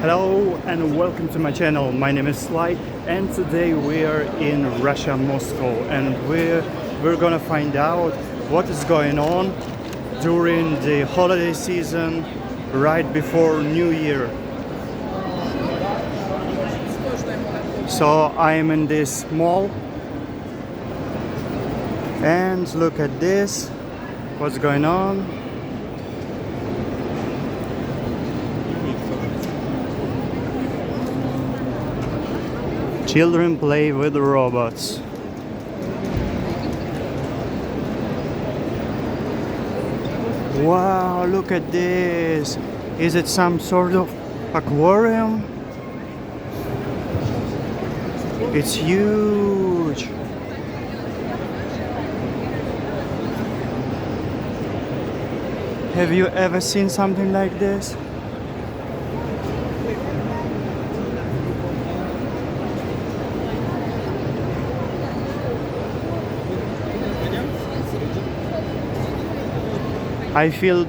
Hello and welcome to my channel. My name is Sly and today we are in Russia, Moscow, and we're gonna find out what is going on during the holiday season right before New Year. So I am in this mall and look at this, what's going on. Children play with robots. Wow, look at this. Is it some sort of aquarium? It's huge. Have you ever seen something like this? I feel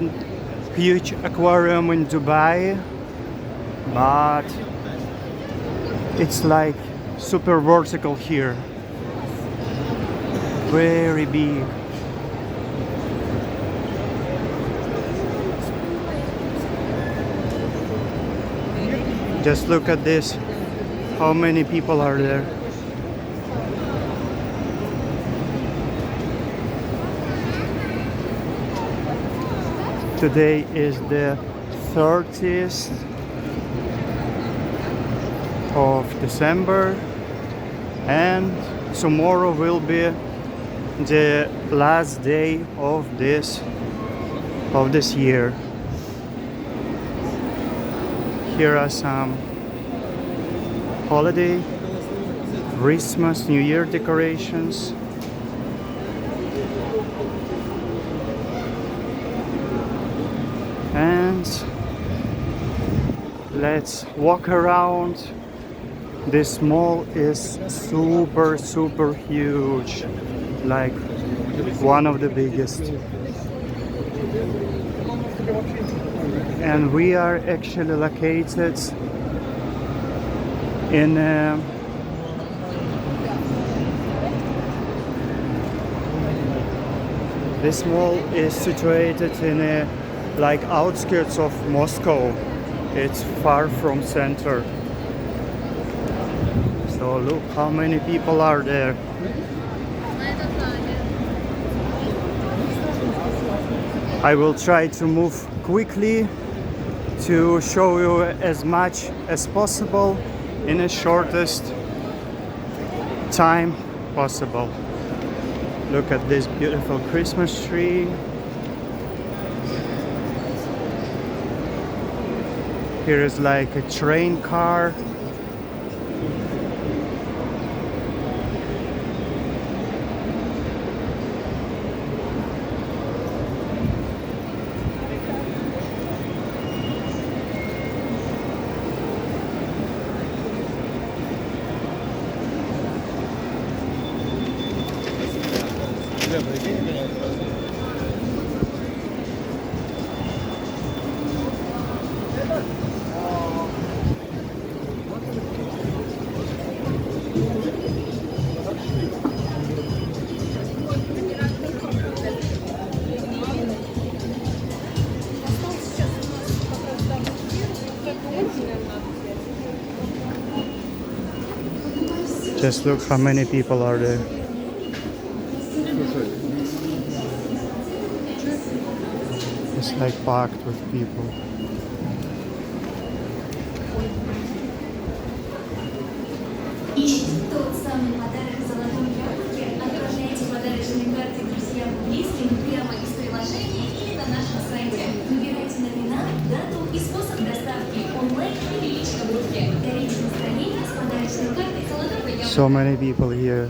huge aquarium in Dubai, but it's like super vertical here. Very big. Just look at this. How many people are there? Today is the 30th of December and tomorrow will be the last day of this year. Here are some holiday, Christmas, New Year decorations. And let's walk around. This mall is super huge, like one of the biggest. And we are actually located in this mall is situated in a like outskirts of Moscow. It's far from center. So look how many people are there. I will try to move quickly to show you as much as possible in the shortest time possible. Look at this beautiful Christmas tree. Here is like a train car. Just look how many people are there. It's like packed with people. Ищите тот самый подарок в золотом яблоке, отправляйте подарочные карты друзьям и близким прямо из приложения или на нашем сайте. Выбирайте номинал, дату и способ доставки онлайн или лично в руке. Горите настроение с подарочной картой золотого яблока. So many people here.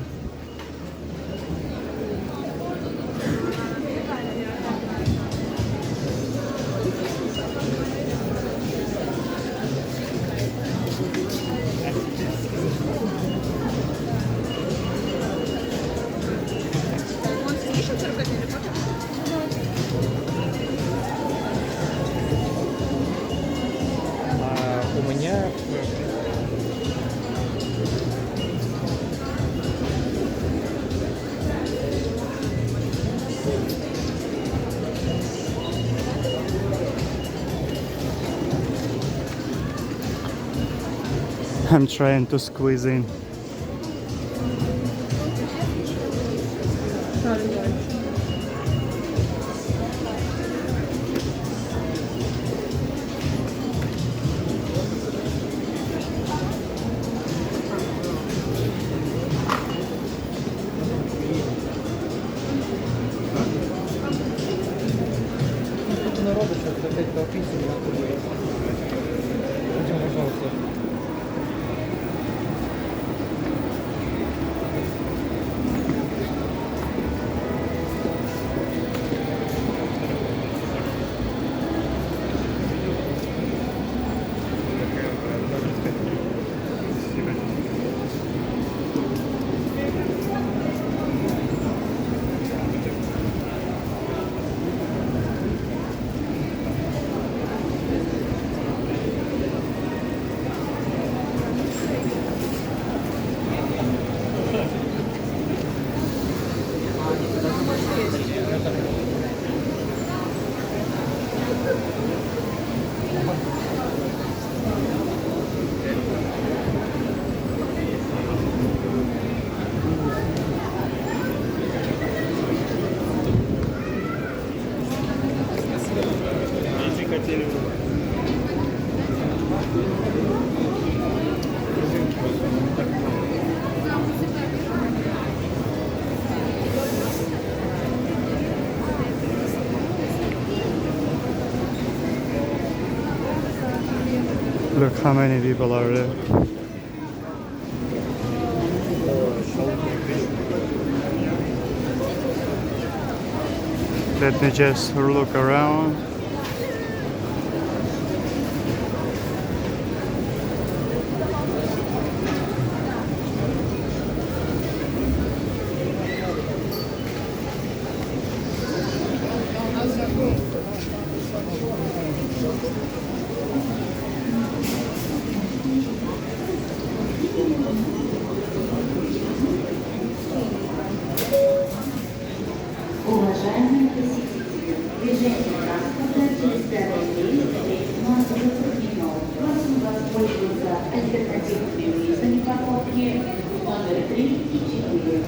У меня I'm trying to squeeze in. Look how many people are there. Let me just look around. Уважаемые посетители, движение транспорта через второй рейс рейсом затруднено. Просим воспользоваться альтернативными рейсами парковки номер 3 и 4.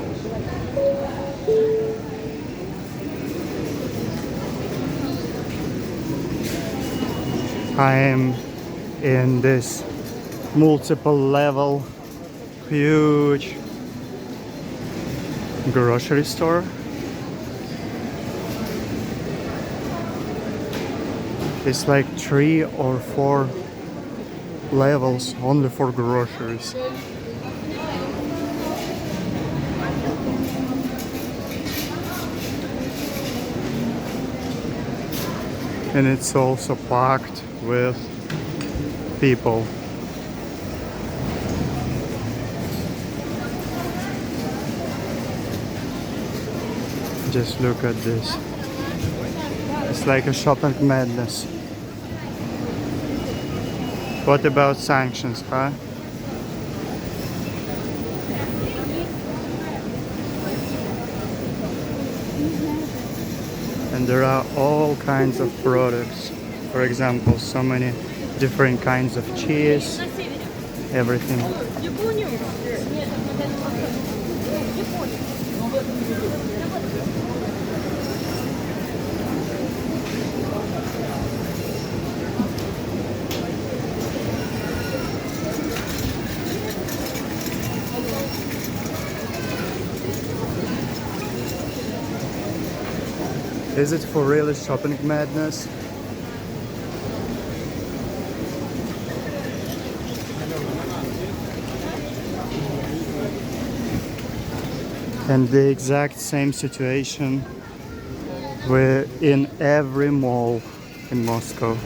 I am in this multiple level, huge grocery store. It's like 3 or 4 levels only for groceries. And it's also packed with people. Just look at this. It's like a shopping madness. What about sanctions, huh? And there are all kinds of products. For example, so many different kinds of cheese, everything. Is it for real shopping madness? And the exact same situation we're in every mall in Moscow.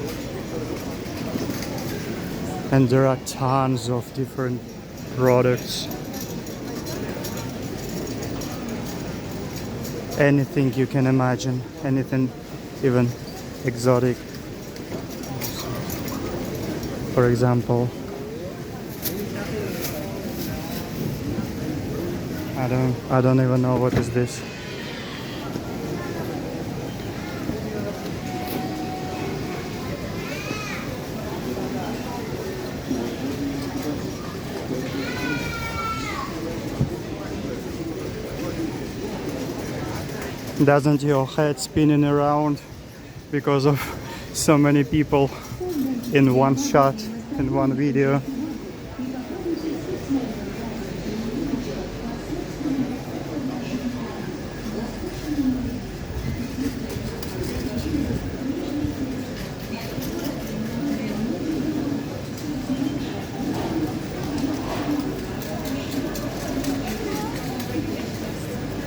And there are tons of different products. Anything you can imagine, anything even exotic. For example, I don't even know what is this. Doesn't your head spinning around because of so many people in one shot, in one video?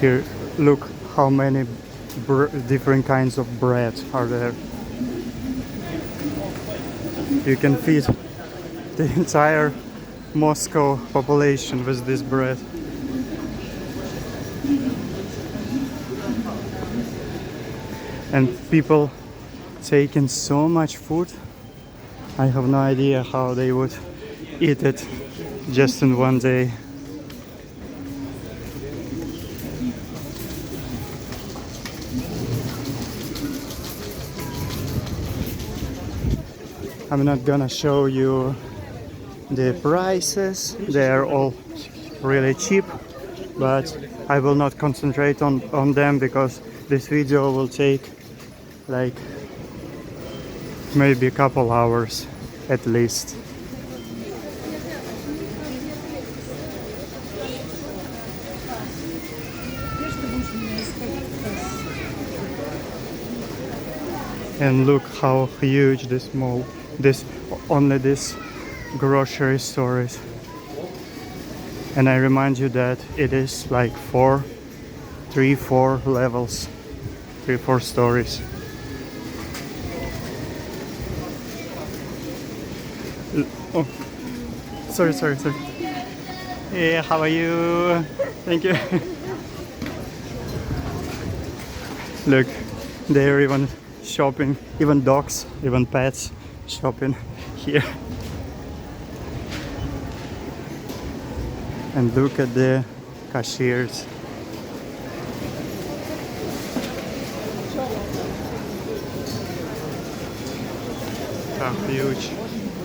Here, look how many different kinds of bread are there. You can feed the entire Moscow population with this bread. And people taking so much food. I have no idea how they would eat it just in one day. I'm not gonna show you the prices, they are all really cheap, but I will not concentrate on them because this video will take like maybe a couple hours at least. And look how huge this mall, only this grocery store is. And I remind you that it is like 4 levels, 4 stories. Oh, sorry. Yeah, how are you? Thank you. Look, they're even shopping, even dogs, even pets shopping here. And look at the cashiers.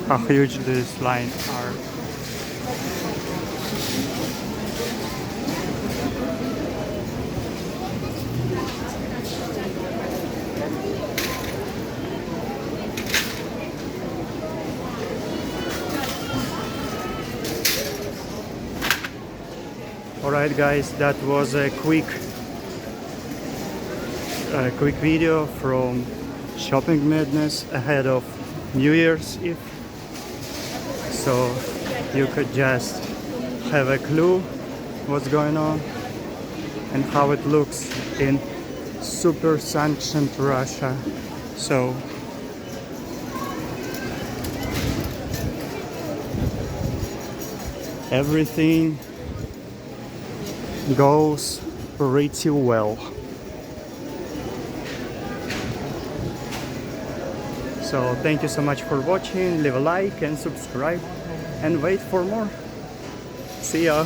How huge these lines are. Alright guys, that was a quick video from Shopping Madness ahead of New Year's Eve, so you could just have a clue what's going on and how it looks in super sanctioned Russia. So everything goes pretty well. So thank you so much for watching, leave a like and subscribe and wait for more. See ya!